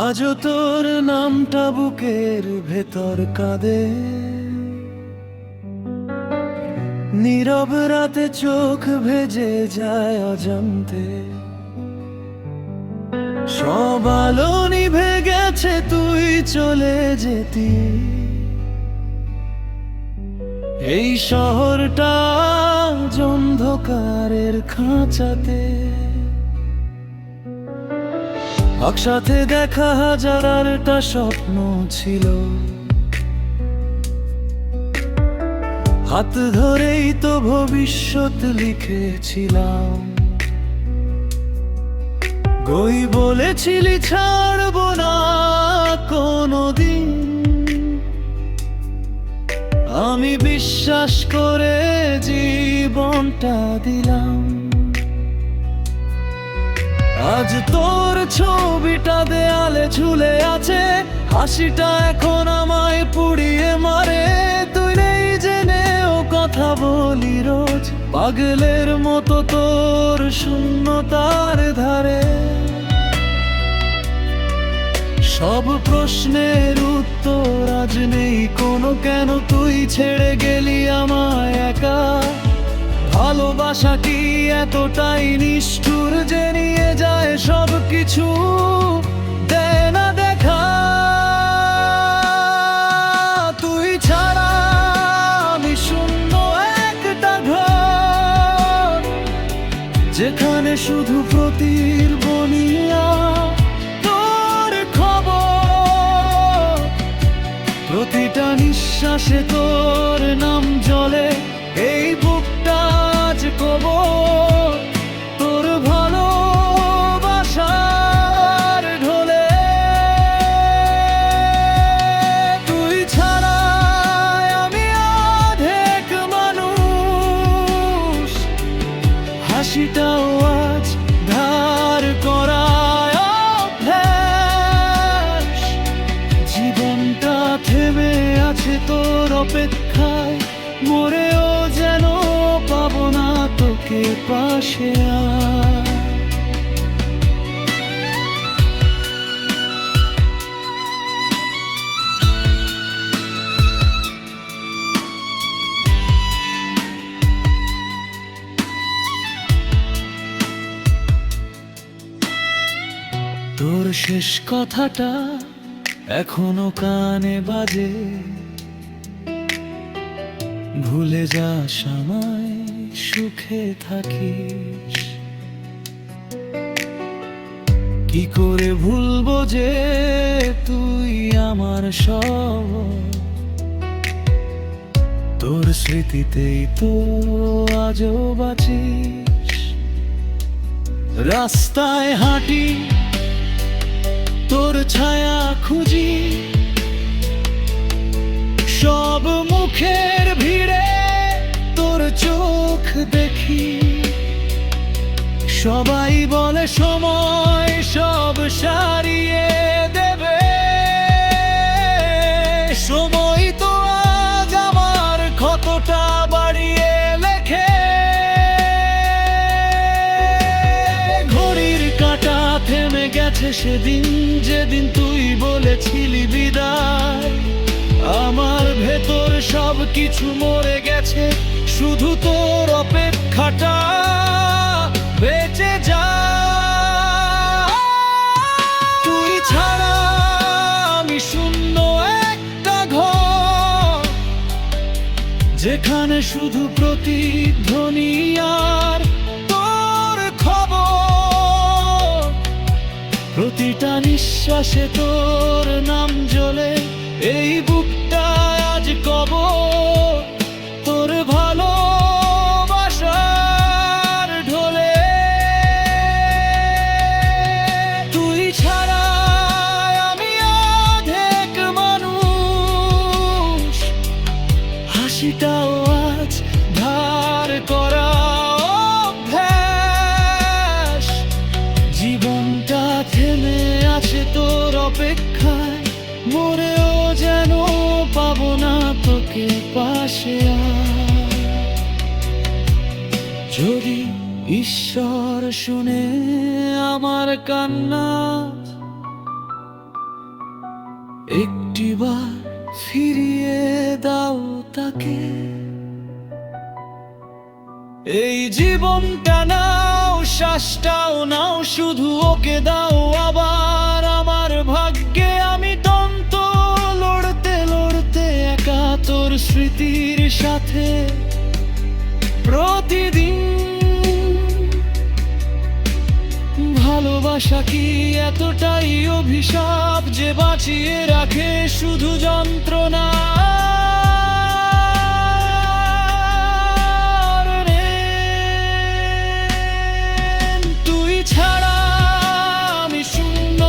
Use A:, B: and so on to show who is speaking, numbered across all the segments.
A: আজও তোর নামটা বুকের ভেতর কাঁদে, নীরব রাতে চোখ ভেজে যায় অজান্তে। সব আলো নিভে গেছে তুই চলে যেতি, এই শহরটা অন্ধকারের খাঁচাতে। একসাথে দেখা হাজারটা স্বপ্ন ছিল, হাত ধরেই তো ভবিষ্যৎ লিখেছিলাম। কই বলেছিলি ছাড়বো না কোনোদিন, আমি বিশ্বাস করে জীবনটা দিলাম। আজ তোর ছবিটা দেয়ালে ঝুলে আছে, হাসিটা এখন আমায় পুড়িয়ে মারে। তুই নেই জেনেও কথা বলি রোজ, পাগলের মতো তোর শূন্যতার ধারে। সব প্রশ্নের উত্তর আজ নেই কোনো, কেন তুই ছেড়ে গেলি আমায় একা। ভালোবাসা কি এতটাই নিষ্ঠুর যে নিয়ে যায় সব কিছু, দেয় না দেখা। তুই ছাড়া আমি শূন্য একটা ঘর, যেখানে শুধু প্রতিধ্বনিয়া তোর খবর। প্রতিটা নিঃশ্বাসে তোর নাম জ্বলে, এই বুকটা আজ কবর। তোর ভালোবাসার ঢোলে, তুই ছাড়া আমি অর্ধেক মানুষ। হাসিটাও আজ ধার করায় অভ্যাস, জীবনটা থেমে আছে তোর অপেক্ষায়। মরেও যেন পাবো না তোকে পাশে আর। তোর শেষ কথাটা এখনো কানে বাজে, ভুলে যাস আমায় সুখে থাকিস। কি করে ভুলবো যে তুই আমার সব, তোর স্মৃতিতেই তো আজও বাঁচিস। রাস্তায় হাঁটি তোর ছায়া খুঁজি, সব মুখের ভিড়ে তোর চোখ দেখি। সবাই বলে সময় সব সারিয়ে দেবে, সময় তো আজ আমার ক্ষতটা বাড়িয়ে লেখে। ঘড়ির কাঁটা থেমে গেছে সেদিন, যেদিন তুই বলেছিলি বিদায়। আমার ভেতর সব কিছু মরে গেছে, শুধু তোর অপেক্ষাটা বেঁচে যায়। তুই ছাড়া আমি শূন্য একটা ঘর, যেখানে শুধু প্রতিধ্বনি আর তোর খবর। প্রতিটা নিঃশ্বাসে তোর নাম জ্বলে, এই বুকটা আজ কবর। তোর ভালোবাসার ঢোলে, তুই ছাড়া আমি অর্ধেক মানুষ। হাসিটাও আজ ধার করা অভ্যাস, জীবনটা থেমে আছে তোর অপেক্ষায়। মরেও যেন পাবো না তোকে পাশে আর। যদি ঈশ্বর শুনে আমার কান্না, একটিবার ফিরিয়ে দাও তাকে। এই জীবনটা নাও, শ্বাসটাও নাও, শুধু ওকে দাও আবার আমার ভাগ্যে। আমি তন্ত লড়তে লড়তে একা তোর স্মৃতির সাথে প্রতিদিন। ভালোবাসা কি এতটাই অভিশাপ যে বাঁচিয়ে রাখে শুধু যন্ত্রণা? তুই ছাড়া আমি শূন্য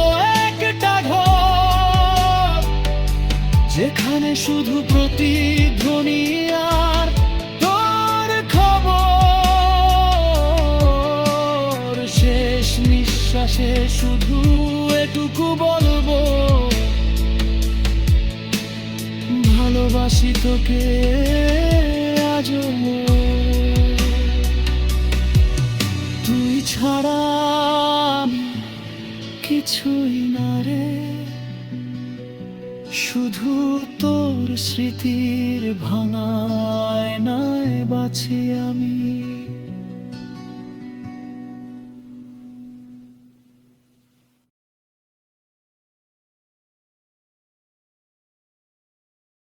A: একটা ঘর, যেখানে শুধু প্রতিধ্বনি আর তোর খবর। শেষ নিঃশ্বাসে শুধু এটুকু বলবো, ভালোবাসি তোকে আজও। তুই ছাড়া আমি কিছুই না রে, শুধু তোর স্মৃতির ভাঙা আয়নায় বাঁচি আমি।